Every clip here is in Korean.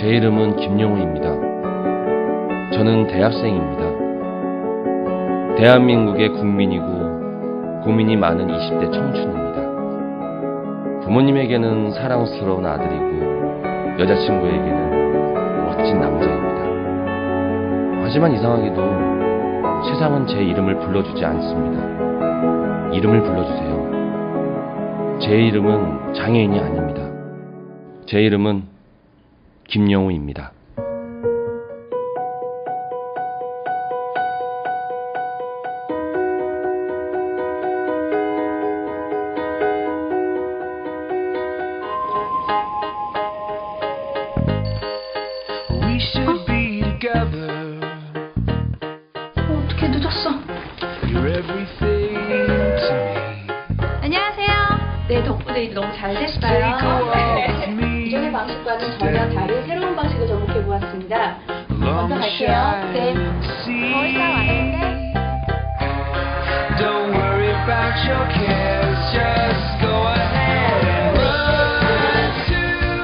제 이름은 김용우입니다. 저는 대학생입니다. 대한민국의 국민이고 고민이 많은 20대 청춘입니다. 부모님에게는 사랑스러운 아들이고 여자친구에게는 멋진 남자입니다. 하지만 이상하게도 세상은 제 이름을 불러주지 않습니다. 이름을 불러주세요. 제 이름은 장애인이 아닙니다. 제 이름은 김용우입니다. 어떻게 늦었어? 안녕하세요. 네, 덕분에 너무 잘 됐어요. 기존의 방식과는 전혀 다른 새로운 방식을 접목해 보았습니다. 먼저 갈게요. 네. 거의 다 왔는데.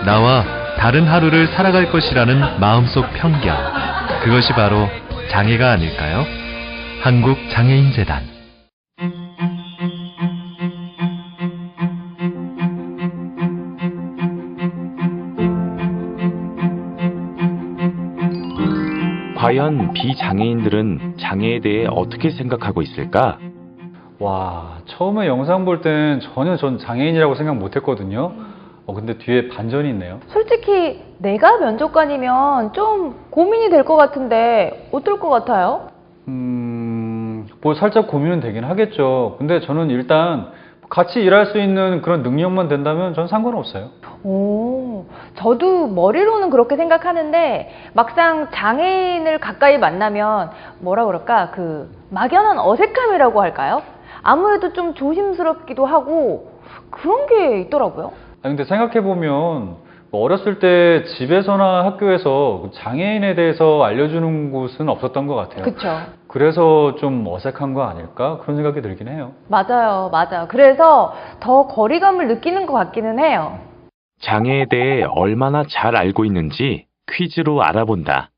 나와 다른 하루를 살아갈 것이라는 마음속 편견. 그것이 바로 장애가 아닐까요? 한국장애인재단. 과연 비장애인들은 장애에 대해 어떻게 생각하고 있을까? 와, 처음에 영상 볼 땐 전혀 전 장애인이라고 생각 못 했거든요. 근데 뒤에 반전이 있네요. 솔직히 내가 면접관이면 좀 고민이 될 것 같은데 어떨 것 같아요? 뭐 살짝 고민은 되긴 하겠죠. 근데 저는 일단 같이 일할 수 있는 그런 능력만 된다면 전 상관없어요. 오, 저도 머리로는 그렇게 생각하는데 막상 장애인을 가까이 만나면 뭐라 그럴까, 막연한 어색함이라고 할까요? 아무래도 좀 조심스럽기도 하고 그런 게 있더라고요. 근데 생각해보면 어렸을 때 집에서나 학교에서 장애인에 대해서 알려주는 곳은 없었던 것 같아요. 그쵸. 그래서 좀 어색한 거 아닐까? 그런 생각이 들긴 해요. 맞아요. 그래서 더 거리감을 느끼는 것 같기는 해요. 장애에 대해 얼마나 잘 알고 있는지 퀴즈로 알아본다.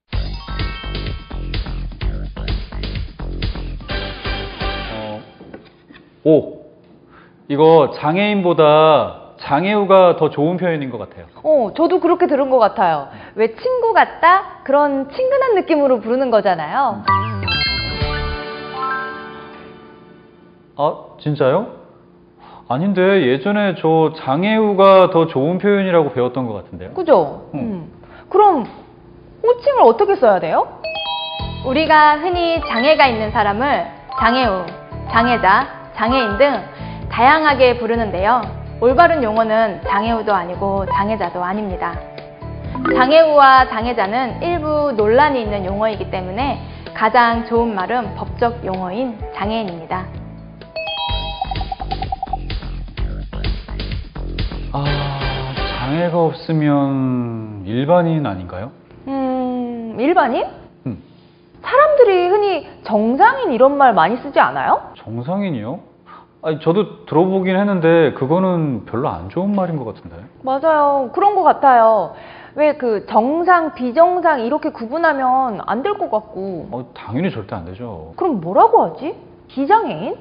이거 장애인보다 장애우가 더 좋은 표현인 것 같아요. 저도 그렇게 들은 것 같아요. 왜 친구 같다? 그런 친근한 느낌으로 부르는 거잖아요. 아, 진짜요? 아닌데 예전에 저 장애우가 더 좋은 표현이라고 배웠던 것 같은데요. 그죠? 그럼 호칭을 어떻게 써야 돼요? 우리가 흔히 장애가 있는 사람을 장애우, 장애자, 장애인 등 다양하게 부르는데요. 올바른 용어는 장애우도 아니고 장애자도 아닙니다. 장애우와 장애자는 일부 논란이 있는 용어이기 때문에 가장 좋은 말은 법적 용어인 장애인입니다. 장애가 없으면 일반인 아닌가요? 일반인? 사람들이 흔히 정상인 이런 말 많이 쓰지 않아요? 정상인이요? 저도 들어보긴 했는데 그거는 별로 안 좋은 말인 것 같은데. 맞아요. 그런 것 같아요. 왜 정상, 비정상 이렇게 구분하면 안 될 것 같고. 당연히 절대 안 되죠. 그럼 뭐라고 하지? 비장애인?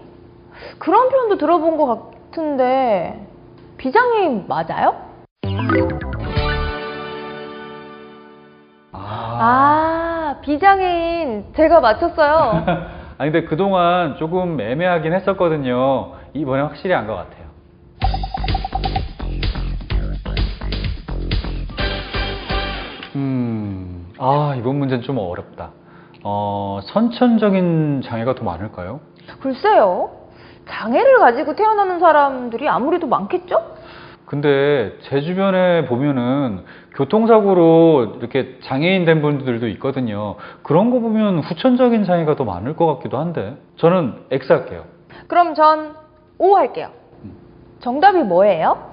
그런 표현도 들어본 것 같은데 비장애인 맞아요? 비장애인 제가 맞췄어요. 근데 그동안 조금 애매하긴 했었거든요. 이번에 확실히 안 것 같아요. 이번 문제는 좀 어렵다. 선천적인 장애가 더 많을까요? 글쎄요. 장애를 가지고 태어나는 사람들이 아무래도 많겠죠? 근데 제 주변에 보면은 교통사고로 이렇게 장애인 된 분들도 있거든요. 그런 거 보면 후천적인 장애가 더 많을 것 같기도 한데 저는 X 할게요. 그럼 전 O 할게요. 정답이 뭐예요?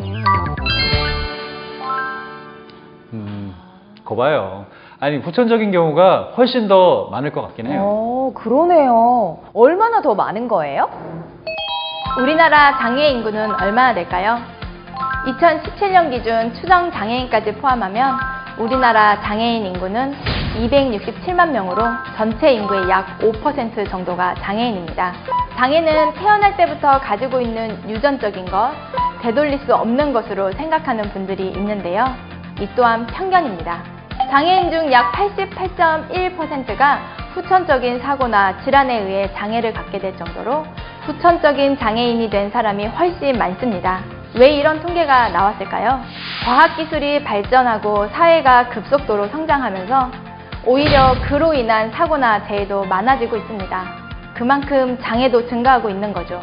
거봐요. 후천적인 경우가 훨씬 더 많을 것 같긴 해요. 그러네요. 얼마나 더 많은 거예요? 우리나라 장애 인구는 얼마나 될까요? 2017년 기준 추정 장애인까지 포함하면 우리나라 장애인 인구는 267만 명으로 전체 인구의 약 5% 정도가 장애인입니다. 장애는 태어날 때부터 가지고 있는 유전적인 것, 되돌릴 수 없는 것으로 생각하는 분들이 있는데요. 이 또한 편견입니다. 장애인 중 약 88.1%가 후천적인 사고나 질환에 의해 장애를 갖게 될 정도로 후천적인 장애인이 된 사람이 훨씬 많습니다. 왜 이런 통계가 나왔을까요? 과학기술이 발전하고 사회가 급속도로 성장하면서 오히려 그로 인한 사고나 재해도 많아지고 있습니다. 그만큼 장애도 증가하고 있는 거죠.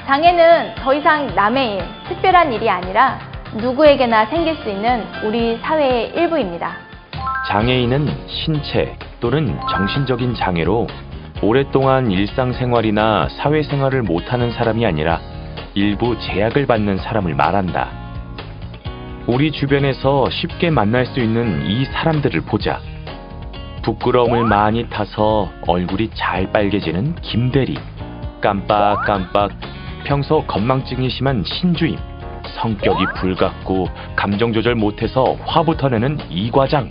장애는 더 이상 남의 일, 특별한 일이 아니라 누구에게나 생길 수 있는 우리 사회의 일부입니다. 장애인은 신체 또는 정신적인 장애로 오랫동안 일상생활이나 사회생활을 못하는 사람이 아니라 일부 제약을 받는 사람을 말한다. 우리 주변에서 쉽게 만날 수 있는 이 사람들을 보자. 부끄러움을 많이 타서 얼굴이 잘 빨개지는 김대리, 깜빡깜빡 평소 건망증이 심한 신주임, 성격이 불같고 감정 조절 못해서 화부터 내는 이 과장,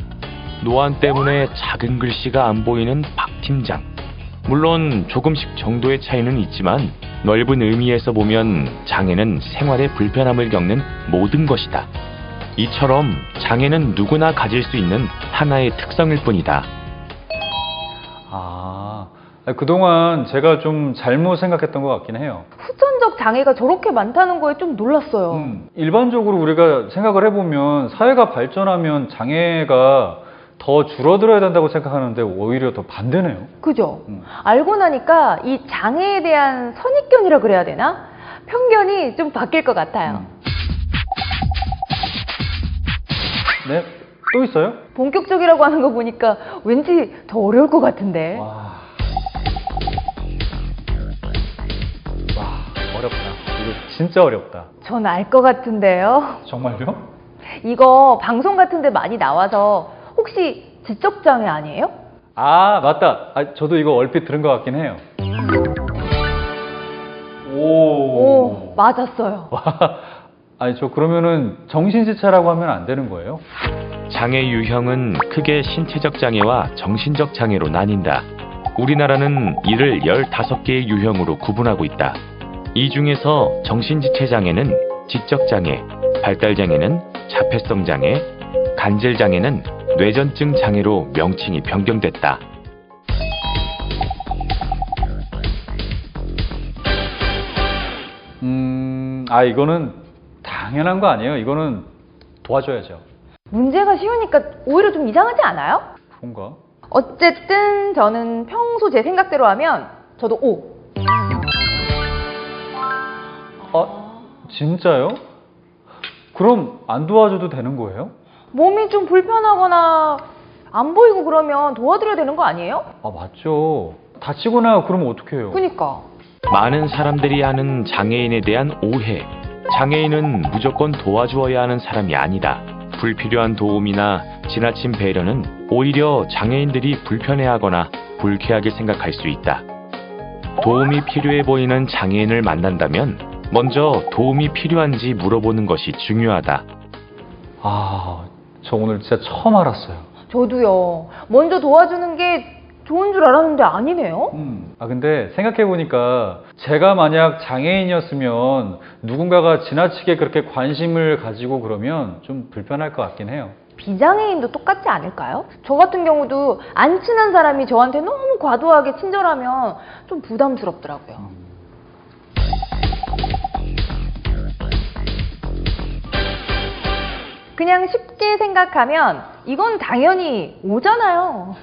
노안 때문에 작은 글씨가 안 보이는 박 팀장. 물론 조금씩 정도의 차이는 있지만 넓은 의미에서 보면 장애는 생활에 불편함을 겪는 모든 것이다. 이처럼 장애는 누구나 가질 수 있는 하나의 특성일 뿐이다. 그동안 제가 좀 잘못 생각했던 것 같긴 해요. 후천적 장애가 저렇게 많다는 거에 좀 놀랐어요. 일반적으로 우리가 생각을 해보면 사회가 발전하면 장애가 더 줄어들어야 된다고 생각하는데 오히려 더 반대네요. 그죠? 알고 나니까 이 장애에 대한 선입견이라 그래야 되나? 편견이 좀 바뀔 것 같아요. 네? 또 있어요? 본격적이라고 하는 거 보니까 왠지 더 어려울 것 같은데. 와, 어렵다. 이거 진짜 어렵다. 전 알 것 같은데요. 정말요? 이거 방송 같은 데 많이 나와서 혹시 지적장애 아니에요? 아, 맞다. 저도 이거 얼핏 들은 것 같긴 해요. 오, 맞았어요. 아니, 저 그러면은 정신지체라고 하면 안 되는 거예요? 장애 유형은 크게 신체적 장애와 정신적 장애로 나뉜다. 우리나라는 이를 15개의 유형으로 구분하고 있다. 이 중에서 정신지체 장애는 지적 장애, 발달 장애는 자폐성 장애, 간질 장애는 뇌전증 장애로 명칭이 변경됐다. 이거는 당연한 거 아니에요? 이거는 도와줘야죠. 문제가 쉬우니까 오히려 좀 이상하지 않아요? 그런가? 어쨌든 저는 평소 제 생각대로 하면 저도 O. 진짜요? 그럼 안 도와줘도 되는 거예요? 몸이 좀 불편하거나 안 보이고 그러면 도와드려야 되는 거 아니에요? 맞죠. 다치거나 그러면 어떡해요? 그니까. 많은 사람들이 하는 장애인에 대한 오해. 장애인은 무조건 도와주어야 하는 사람이 아니다. 불필요한 도움이나 지나친 배려는 오히려 장애인들이 불편해하거나 불쾌하게 생각할 수 있다. 도움이 필요해 보이는 장애인을 만난다면 먼저 도움이 필요한지 물어보는 것이 중요하다. 저 오늘 진짜 처음 알았어요. 저도요. 먼저 도와주는 게 좋은 줄 알았는데 아니네요? 근데 생각해보니까 제가 만약 장애인이었으면 누군가가 지나치게 그렇게 관심을 가지고 그러면 좀 불편할 것 같긴 해요. 비장애인도 똑같지 않을까요? 저 같은 경우도 안 친한 사람이 저한테 너무 과도하게 친절하면 좀 부담스럽더라고요. 그냥 쉽게 생각하면 이건 당연히 오잖아요.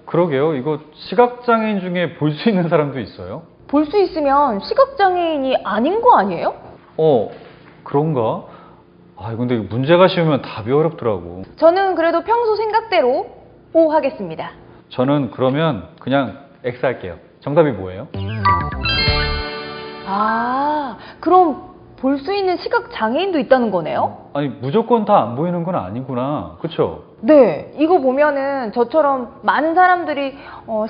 그러게요. 이거 시각장애인 중에 볼 수 있는 사람도 있어요? 볼 수 있으면 시각장애인이 아닌 거 아니에요? 그런가? 근데 문제가 쉬우면 답이 어렵더라고. 저는 그래도 평소 생각대로 O 하겠습니다. 저는 그러면 그냥 X 할게요. 정답이 뭐예요? 그럼 볼 수 있는 시각장애인도 있다는 거네요? 무조건 다 안 보이는 건 아니구나. 그쵸? 네, 이거 보면은 저처럼 많은 사람들이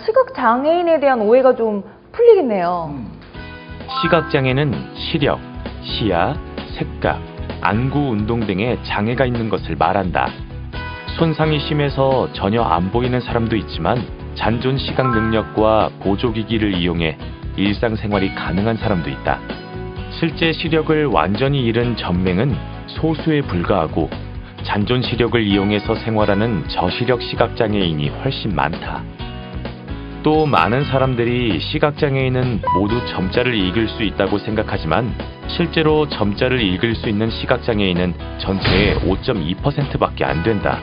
시각장애인에 대한 오해가 좀 풀리겠네요. 시각장애는 시력, 시야, 색각, 안구 운동 등의 장애가 있는 것을 말한다. 손상이 심해서 전혀 안 보이는 사람도 있지만 잔존 시각 능력과 보조기기를 이용해 일상생활이 가능한 사람도 있다. 실제 시력을 완전히 잃은 전맹은 소수에 불과하고 잔존 시력을 이용해서 생활하는 저시력 시각장애인이 훨씬 많다. 또 많은 사람들이 시각장애인은 모두 점자를 읽을 수 있다고 생각하지만 실제로 점자를 읽을 수 있는 시각장애인은 전체의 5.2%밖에 안 된다.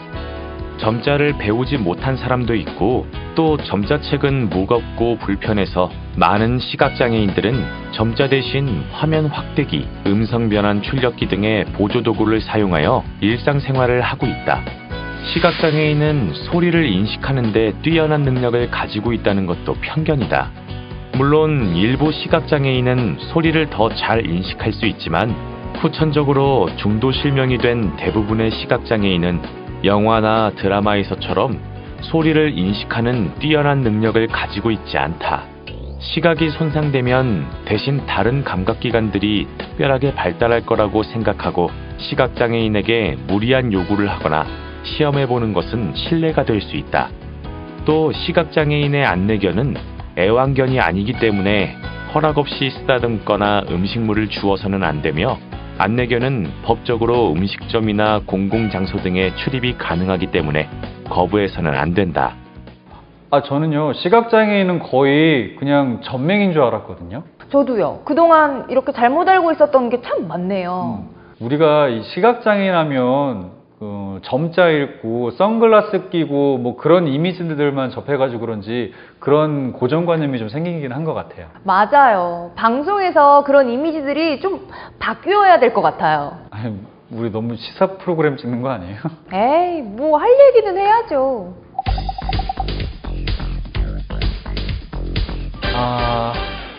점자를 배우지 못한 사람도 있고 또 점자책은 무겁고 불편해서 많은 시각장애인들은 점자 대신 화면 확대기, 음성 변환 출력기 등의 보조도구를 사용하여 일상생활을 하고 있다. 시각장애인은 소리를 인식하는 데 뛰어난 능력을 가지고 있다는 것도 편견이다. 물론 일부 시각장애인은 소리를 더 잘 인식할 수 있지만 후천적으로 중도 실명이 된 대부분의 시각장애인은 영화나 드라마에서처럼 소리를 인식하는 뛰어난 능력을 가지고 있지 않다. 시각이 손상되면 대신 다른 감각기관들이 특별하게 발달할 거라고 생각하고 시각장애인에게 무리한 요구를 하거나 시험해보는 것은 신뢰가 될 수 있다. 또 시각장애인의 안내견은 애완견이 아니기 때문에 허락 없이 쓰다듬거나 음식물을 주어서는 안 되며 안내견은 법적으로 음식점이나 공공장소 등에 출입이 가능하기 때문에 거부해서는 안 된다. 저는요, 시각장애인은 거의 그냥 전맹인 줄 알았거든요. 저도요. 그동안 이렇게 잘못 알고 있었던 게 참 많네요. 우리가 이 시각장애인 하면 점자 읽고 선글라스 끼고 뭐 그런 이미지들만 접해가지고 그런지 그런 고정관념이 좀 생기긴 한 것 같아요. 맞아요. 방송에서 그런 이미지들이 좀 바뀌어야 될 것 같아요. 아니, 우리 너무 시사 프로그램 찍는 거 아니에요? 에이, 뭐 할 얘기는 해야죠.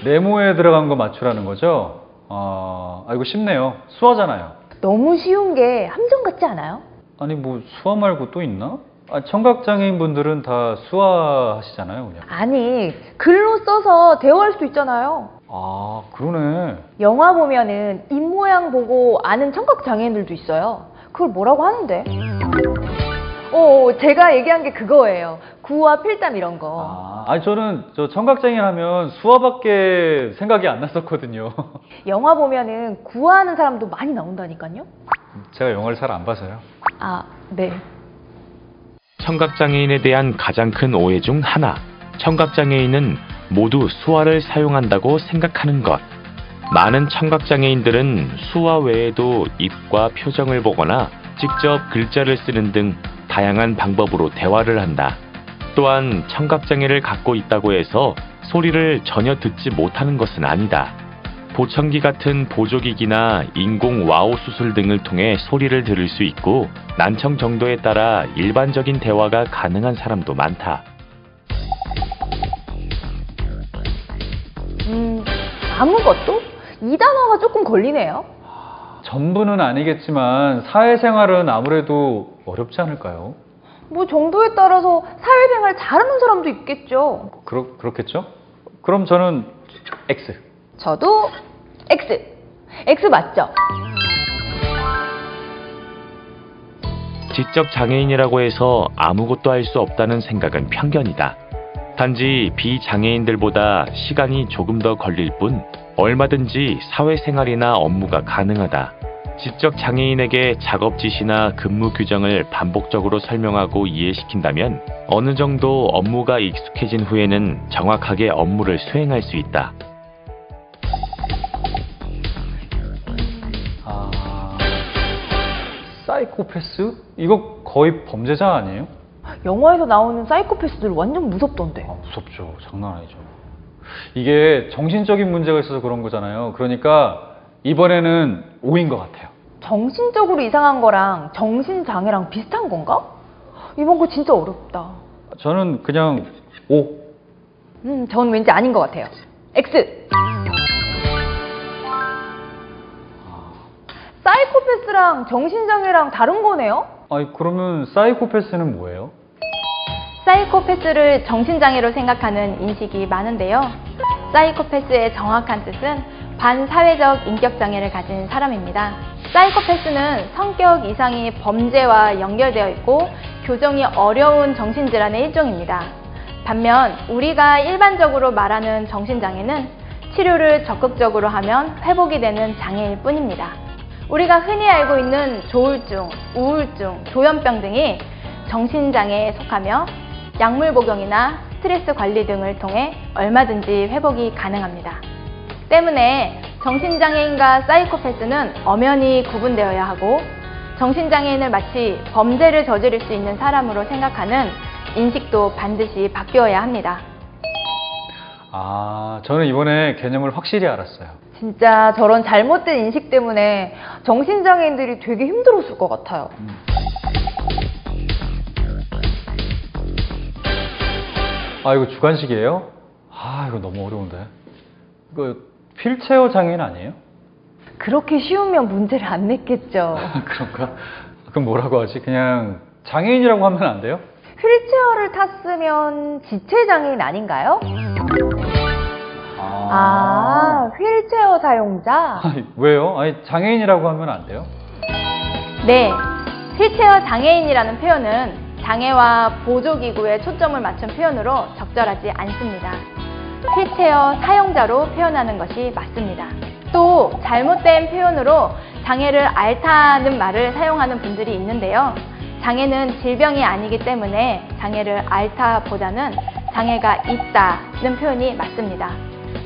네모에 들어간 거 맞추라는 거죠? 이거 쉽네요. 수화잖아요. 너무 쉬운 게 함정 같지 않아요? 아니, 뭐 수화 말고 또 있나? 청각장애인 분들은 다 수화하시잖아요, 그냥. 아니, 글로 써서 대화할 수도 있잖아요. 그러네. 영화 보면은 입모양 보고 아는 청각장애인들도 있어요. 그걸 뭐라고 하는데? 제가 얘기한 게 그거예요. 구와 필담 이런 거. 저는 저 청각장애인 하면 수화밖에 생각이 안 났었거든요. 영화 보면은 구하는 사람도 많이 나온다니까요. 제가 영화를 잘 안 봐서요. 네. 청각장애인에 대한 가장 큰 오해 중 하나, 청각장애인은 모두 수화를 사용한다고 생각하는 것. 많은 청각장애인들은 수화 외에도 입과 표정을 보거나 직접 글자를 쓰는 등 다양한 방법으로 대화를 한다. 또한 청각장애를 갖고 있다고 해서 소리를 전혀 듣지 못하는 것은 아니다. 보청기 같은 보조기기나 인공 와우 수술 등을 통해 소리를 들을 수 있고 난청 정도에 따라 일반적인 대화가 가능한 사람도 많다. 아무것도? 이 단어가 조금 걸리네요. 전부는 아니겠지만 사회생활은 아무래도 어렵지 않을까요? 뭐 정도에 따라서 사회생활 잘하는 사람도 있겠죠. 그렇겠죠? 그럼 저는 X. 저도 X. X 맞죠? 지적 장애인이라고 해서 아무것도 할 수 없다는 생각은 편견이다. 단지 비장애인들보다 시간이 조금 더 걸릴 뿐 얼마든지 사회생활이나 업무가 가능하다. 지적 장애인에게 작업 지시나 근무 규정을 반복적으로 설명하고 이해시킨다면 어느 정도 업무가 익숙해진 후에는 정확하게 업무를 수행할 수 있다. 사이코패스? 이거 거의 범죄자 아니에요? 영화에서 나오는 사이코패스들 완전 무섭던데. 무섭죠. 장난 아니죠. 이게 정신적인 문제가 있어서 그런 거잖아요. 그러니까 이번에는 O인 것 같아요. 정신적으로 이상한 거랑 정신장애랑 비슷한 건가? 이번 거 진짜 어렵다. 저는 그냥 O. 전 왠지 아닌 것 같아요. X. 사이코패스랑 정신장애랑 다른 거네요? 그러면 사이코패스는 뭐예요? 사이코패스를 정신장애로 생각하는 인식이 많은데요. 사이코패스의 정확한 뜻은 반사회적 인격장애를 가진 사람입니다. 사이코패스는 성격 이상이 범죄와 연결되어 있고 교정이 어려운 정신질환의 일종입니다. 반면 우리가 일반적으로 말하는 정신장애는 치료를 적극적으로 하면 회복이 되는 장애일 뿐입니다. 우리가 흔히 알고 있는 조울증, 우울증, 조현병 등이 정신장애에 속하며 약물 복용이나 스트레스 관리 등을 통해 얼마든지 회복이 가능합니다. 때문에 정신장애인과 사이코패스는 엄연히 구분되어야 하고 정신장애인을 마치 범죄를 저지를 수 있는 사람으로 생각하는 인식도 반드시 바뀌어야 합니다. 아, 저는 이번에 개념을 확실히 알았어요. 진짜 저런 잘못된 인식 때문에 정신장애인들이 되게 힘들었을 것 같아요. 아, 이거 주관식이에요? 아, 이거 너무 어려운데. 이거 휠체어 장애인 아니에요? 그렇게 쉬우면 문제를 안 냈겠죠. 그런가? 그럼 뭐라고 하지? 그냥 장애인이라고 하면 안 돼요? 휠체어를 탔으면 지체장애인 아닌가요? 아, 휠체어 사용자? 아니, 왜요? 아니, 장애인이라고 하면 안 돼요? 네, 휠체어 장애인이라는 표현은 장애와 보조기구에 초점을 맞춘 표현으로 적절하지 않습니다. 휠체어 사용자로 표현하는 것이 맞습니다. 또 잘못된 표현으로 장애를 앓다는 말을 사용하는 분들이 있는데요. 장애는 질병이 아니기 때문에 장애를 앓다보다는 장애가 있다는 표현이 맞습니다.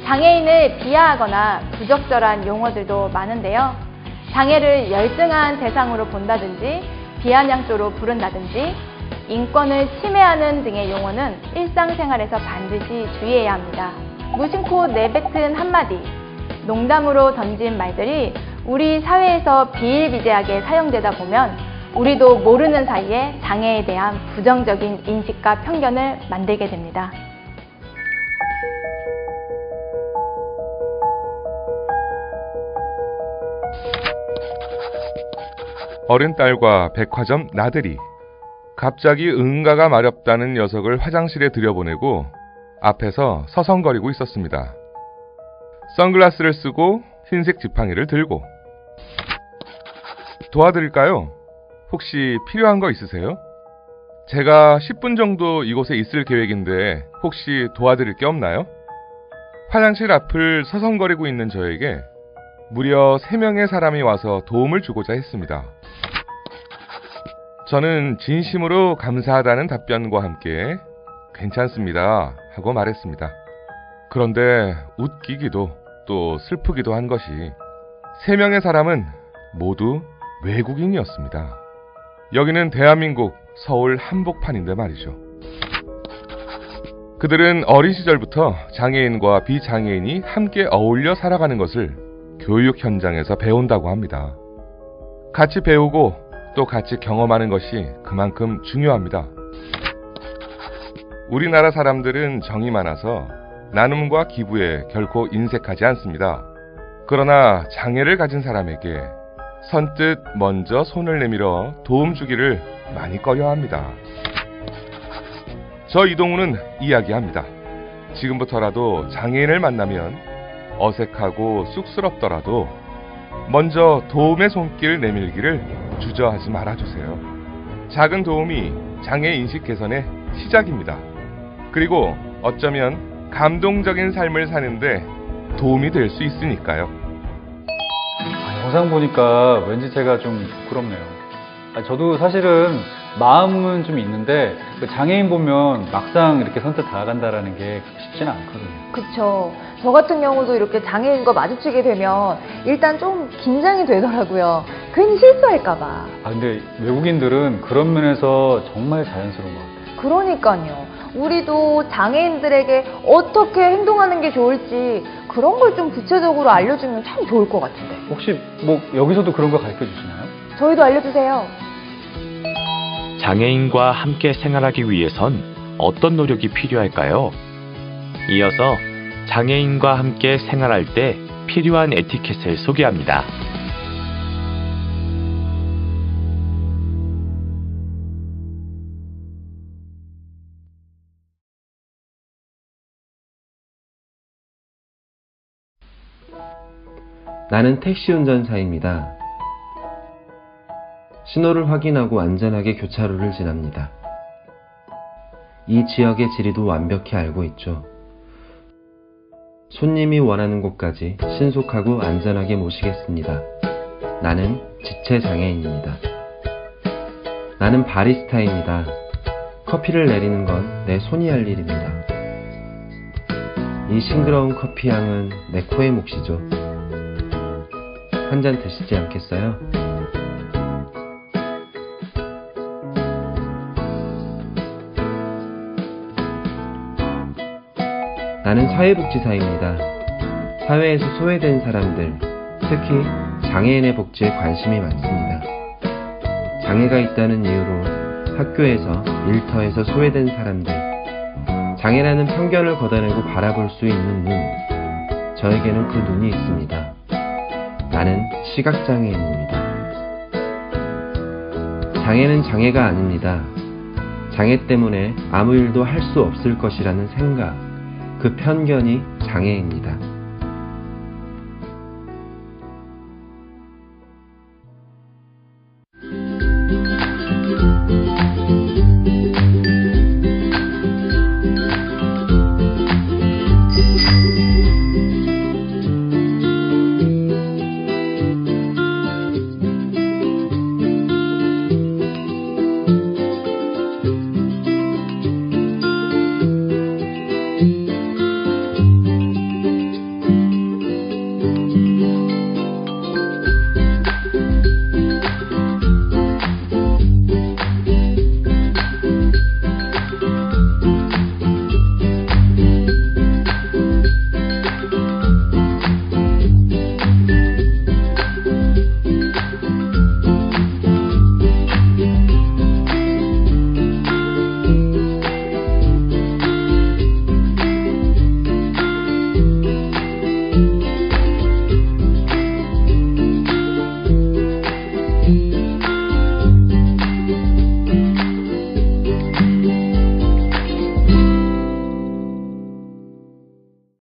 장애인을 비하하거나 부적절한 용어들도 많은데요. 장애를 열등한 대상으로 본다든지 비아냥조로 부른다든지 인권을 침해하는 등의 용어는 일상생활에서 반드시 주의해야 합니다. 무심코 내뱉은 한마디, 농담으로 던진 말들이 우리 사회에서 비일비재하게 사용되다 보면 우리도 모르는 사이에 장애에 대한 부정적인 인식과 편견을 만들게 됩니다. 어른 딸과 백화점 나들이. 갑자기 응가가 마렵다는 녀석을 화장실에 들여보내고 앞에서 서성거리고 있었습니다. 선글라스를 쓰고 흰색 지팡이를 들고. 도와드릴까요? 혹시 필요한 거 있으세요? 제가 10분 정도 이곳에 있을 계획인데 혹시 도와드릴 게 없나요? 화장실 앞을 서성거리고 있는 저에게 무려 3명의 사람이 와서 도움을 주고자 했습니다. 저는 진심으로 감사하다는 답변과 함께 괜찮습니다 하고 말했습니다. 그런데 웃기기도 또 슬프기도 한 것이 3명의 사람은 모두 외국인이었습니다. 여기는 대한민국 서울 한복판인데 말이죠. 그들은 어린 시절부터 장애인과 비장애인이 함께 어울려 살아가는 것을 교육 현장에서 배운다고 합니다. 같이 배우고 또 같이 경험하는 것이 그만큼 중요합니다. 우리나라 사람들은 정이 많아서 나눔과 기부에 결코 인색하지 않습니다. 그러나 장애를 가진 사람에게 선뜻 먼저 손을 내밀어 도움 주기를 많이 꺼려합니다. 저 이동우는 이야기합니다. 지금부터라도 장애인을 만나면 어색하고 쑥스럽더라도 먼저 도움의 손길 내밀기를 주저하지 말아주세요. 작은 도움이 장애 인식 개선의 시작입니다. 그리고 어쩌면 감동적인 삶을 사는데 도움이 될 수 있으니까요. 영상 보니까 왠지 제가 좀 부끄럽네요. 저도 사실은 마음은 좀 있는데 장애인 보면 막상 이렇게 선뜻 다가간다라는 게 쉽지는 않거든요. 그쵸. 저 같은 경우도 이렇게 장애인과 마주치게 되면 일단 좀 긴장이 되더라고요. 괜히 실수할까봐. 근데 외국인들은 그런 면에서 정말 자연스러운 것 같아요. 그러니까요. 우리도 장애인들에게 어떻게 행동하는 게 좋을지 그런 걸 좀 구체적으로 알려주면 참 좋을 것 같은데. 혹시 뭐 여기서도 그런 거 가르쳐 주시나요? 저희도 알려주세요. 장애인과 함께 생활하기 위해선 어떤 노력이 필요할까요? 이어서 장애인과 함께 생활할 때 필요한 에티켓을 소개합니다. 나는 택시 운전사입니다. 신호를 확인하고 안전하게 교차로를 지납니다. 이 지역의 지리도 완벽히 알고 있죠. 손님이 원하는 곳까지 신속하고 안전하게 모시겠습니다. 나는 지체장애인입니다. 나는 바리스타입니다. 커피를 내리는 건 내 손이 할 일입니다. 이 싱그러운 커피 향은 내 코의 몫이죠. 한 잔 드시지 않겠어요? 나는 사회복지사입니다. 사회에서 소외된 사람들, 특히 장애인의 복지에 관심이 많습니다. 장애가 있다는 이유로 학교에서, 일터에서 소외된 사람들, 장애라는 편견을 걷어내고 바라볼 수 있는 눈, 저에게는 그 눈이 있습니다. 나는 시각장애인입니다. 장애는 장애가 아닙니다. 장애 때문에 아무 일도 할 수 없을 것이라는 생각, 그 편견이 장애입니다.